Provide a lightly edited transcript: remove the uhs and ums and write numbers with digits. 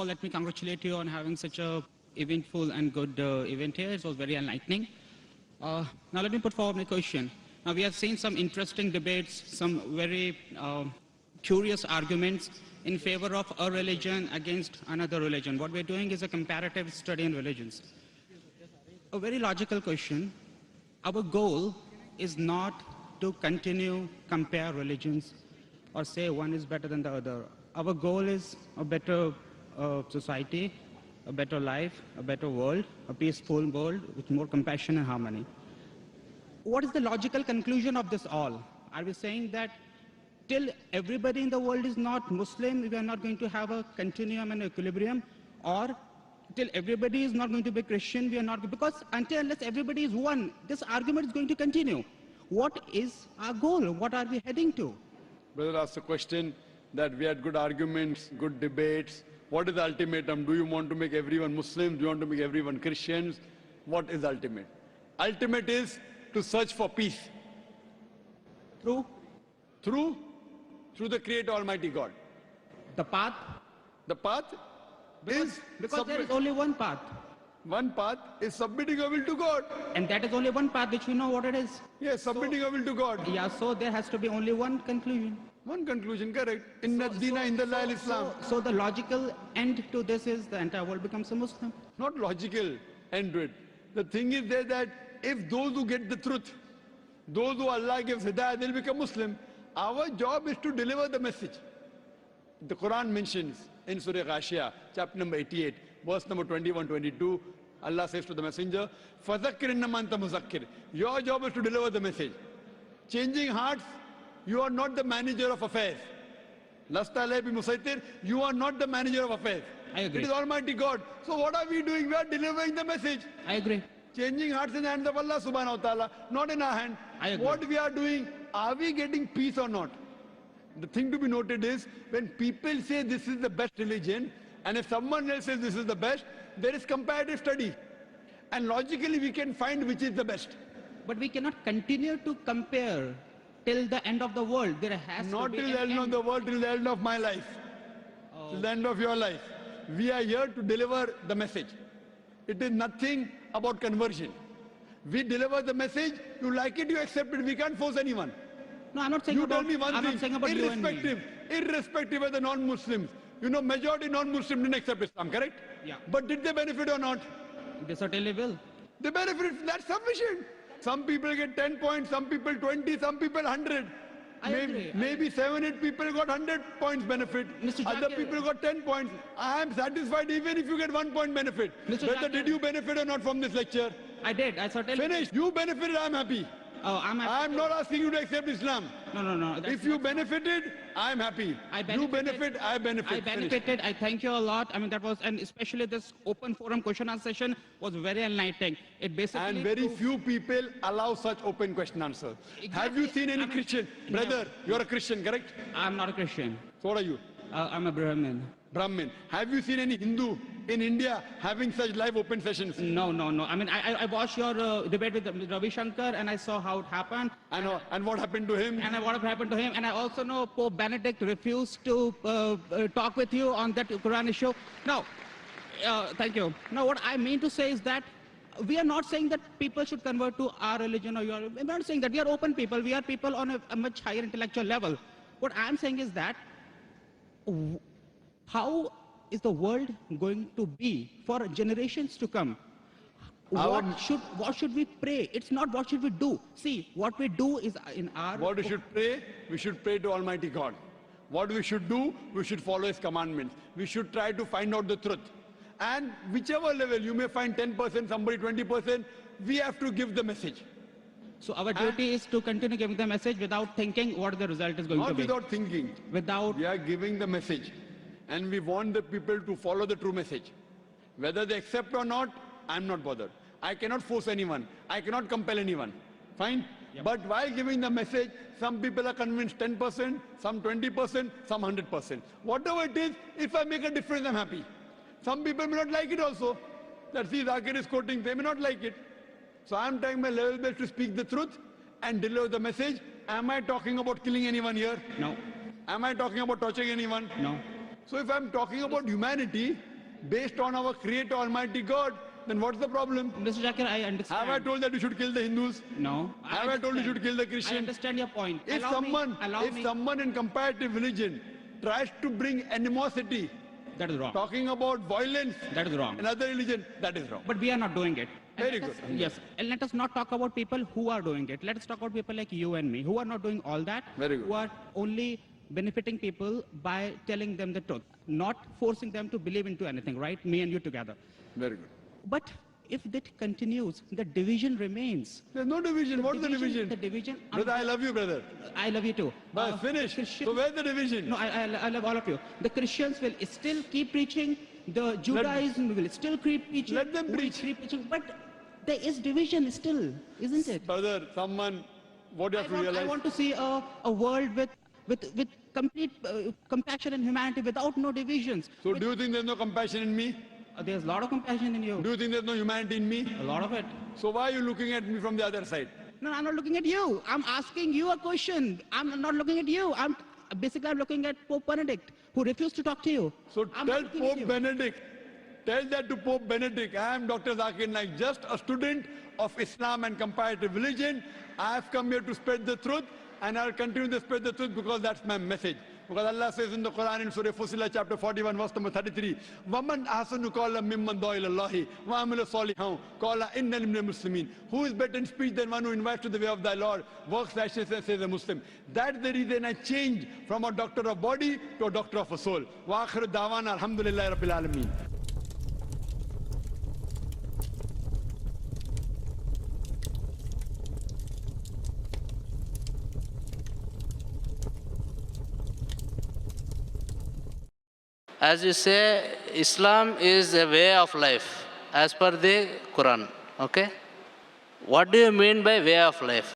all, let me congratulate you on having such a eventful and good event here. It was very enlightening. Now let me put forward my question. Now we have seen some interesting debates, some very curious arguments in favor of a religion against another religion. What we're doing is a comparative study in religions. A very logical question. Our goal is not to continue compare religions or say one is better than the other. Our goal is a better society, a better life, a better world, a peaceful world with more compassion and harmony. What is the logical conclusion of this all? Are we saying that till everybody in the world is not Muslim, we are not going to have a continuum and equilibrium? Or till everybody is not going to be Christian, we are not, because until unless everybody is one, this argument is going to continue. What is our goal? What are we heading to? Brother asked the question that we had good arguments, good debates. What is the ultimatum? Do you want to make everyone Muslims? Do you want to make everyone Christians? What is ultimate? Ultimate is to search for peace. Through? Through the Creator Almighty God. The path? The path because there is only one path. One path is submitting your will to God. And that is only one path which we know what it is. Yes, submitting your will to God. Yeah, so there has to be only one conclusion. One conclusion, correct. Inna Dina Indallah Islam. So the logical end to this is the entire world becomes a Muslim. Not logical end to it. The thing is there that if those who get the truth, those who Allah gives hidayah, they'll become Muslim. Our job is to deliver the message. The Quran mentions in Surah Ghashiyah, chapter number 88, verse number 21, 22, Allah says to the messenger, فَذَكِّرْ إِنَّمَا أَنْتَ مُذَكِّرْ. Your job is to deliver the message. Changing hearts, you are not the manager of affairs. Lasta alayhi bi-musaytir, you are not the manager of affairs. I agree. It is Almighty God. So what are we doing? We are delivering the message. I agree. Changing hearts in the hands of Allah subhanahu wa ta'ala, not in our hand. I agree. What we are doing, are we getting peace or not? The thing to be noted is, when people say this is the best religion, and if someone else says this is the best, there is comparative study. And logically we can find which is the best. But we cannot continue to compare till the end of the world. There has not to be till the end of the world, till the end of my life. Oh. Till the end of your life. We are here to deliver the message. It is nothing about conversion. We deliver the message, you like it, you accept it. We can't force anyone. No, I'm not saying you about, tell me one I'm thing, not saying about you and me. Irrespective of the non-Muslims. You know, majority non-Muslims didn't accept Islam, correct? Yeah. But did they benefit or not? They certainly will. They benefit, that's sufficient. Some people get 10 points, some people 20, some people 100. Maybe 7, 8 people got 100 points benefit. Other people got 10 points. I am satisfied even if you get 1 point benefit. Whether did you benefit or not from this lecture? I did. I certainly finished. You benefited, I am happy. Oh, I'm happy. I am not asking you to accept Islam. No. If you benefited, I am happy. You benefit, I benefit. I benefited. Finished. I thank you a lot. I mean, that was, and especially this open forum question answer session was very enlightening. It basically. And very few people allow such open question answer. Exactly. Have you seen any Christian? Brother, you're a Christian, correct? I'm not a Christian. So what are you? I'm a Brahmin. Brahmin. Have you seen any Hindu in India having such live open sessions? No. I mean, I watched your debate with Ravi Shankar and I saw how it happened. And what happened to him? And what happened to him. And I also know Pope Benedict refused to talk with you on that Quran issue. Now, thank you. Now, what I mean to say is that we are not saying that people should convert to our religion or your. We're not saying that. We are open people. We are people on a much higher intellectual level. What I'm saying is that how is the world going to be for generations to come? What should we pray? It's not what should we do. See, what we do is in our... What we should pray? We should pray to Almighty God. What we should do? We should follow His commandments. We should try to find out the truth. And whichever level, you may find 10%, somebody 20%, we have to give the message. So our duty is to continue giving the message without thinking what the result is going to be. Not without thinking. We are giving the message. And we want the people to follow the true message. Whether they accept or not, I'm not bothered. I cannot force anyone. I cannot compel anyone. Fine? Yep. But while giving the message, some people are convinced 10%, some 20%, some 100%. Whatever it is, if I make a difference, I'm happy. Some people may not like it also. That see, Zakir is quoting, they may not like it. So I'm trying my level best to speak the truth and deliver the message. Am I talking about killing anyone here? No. Am I talking about torturing anyone? No. So if I'm talking about humanity, based on our Creator Almighty God, then what's the problem? Mr. Zakir, I understand. Have I told that you should kill the Hindus? No. Have I told you should kill the I Christians? understand your point. If Allow me. someone in comparative religion tries to bring animosity, That is wrong. talking about violence That is wrong. in other religion, that is wrong. But we are not doing it. And Very let good. us- Yes. And let us not talk about people who are doing it. Let us talk about people like you and me who are not doing all that. Very good. Who are only benefiting people by telling them the truth, not forcing them to believe into anything, right? Me and you together. Very good. But if that continues, the division remains. There's no division. What's the division? The division. Brother, I love you, brother. I love you too. But finish. Christians- So where's the division? No, I love all of you. The Christians will still keep preaching. The Judaism will still keep preaching. Let them we will preach. keep preaching. But there is division still, isn't it? Brother, what you have to I realize? want to see a world with complete compassion and humanity without no divisions. So do you think there's no compassion in me? There's a lot of compassion in you. Do you think there's no humanity in me? A lot of it. So why are you looking at me from the other side? No, I'm not looking at you. I'm asking you a question. I'm not looking at you. I'm looking at Pope Benedict, who refused to talk to you. So I'm tell not looking at Pope you. Benedict, tell that to Pope Benedict, I am Dr. Zakir Naik, just a student of Islam and comparative religion. I have come here to spread the truth, and I'll continue to spread the truth because that's my message. Because Allah says in the Quran in Surah Fussilat chapter 41 verse number 33, وَمَنْ أَحْسَنُ قَوْلًا مِمَّنْ دَعَا إِلَى اللَّهِ وَعَمِلَ صَالِحًا قَالَ إِنَّنِي مِنَ الْمُسْلِمِينَ. Who is better in speech than one who invites to the way of thy Lord, works righteousness, says a Muslim. That's the reason I changed from a doctor of body to a doctor of a soul. وَآخِرُ دَعْوَانَا الْحَمْدُ لِلَّهِ رَبِّ الْعَالَمِينَ. As you say, Islam is a way of life as per the Quran. Okay? What do you mean by way of life?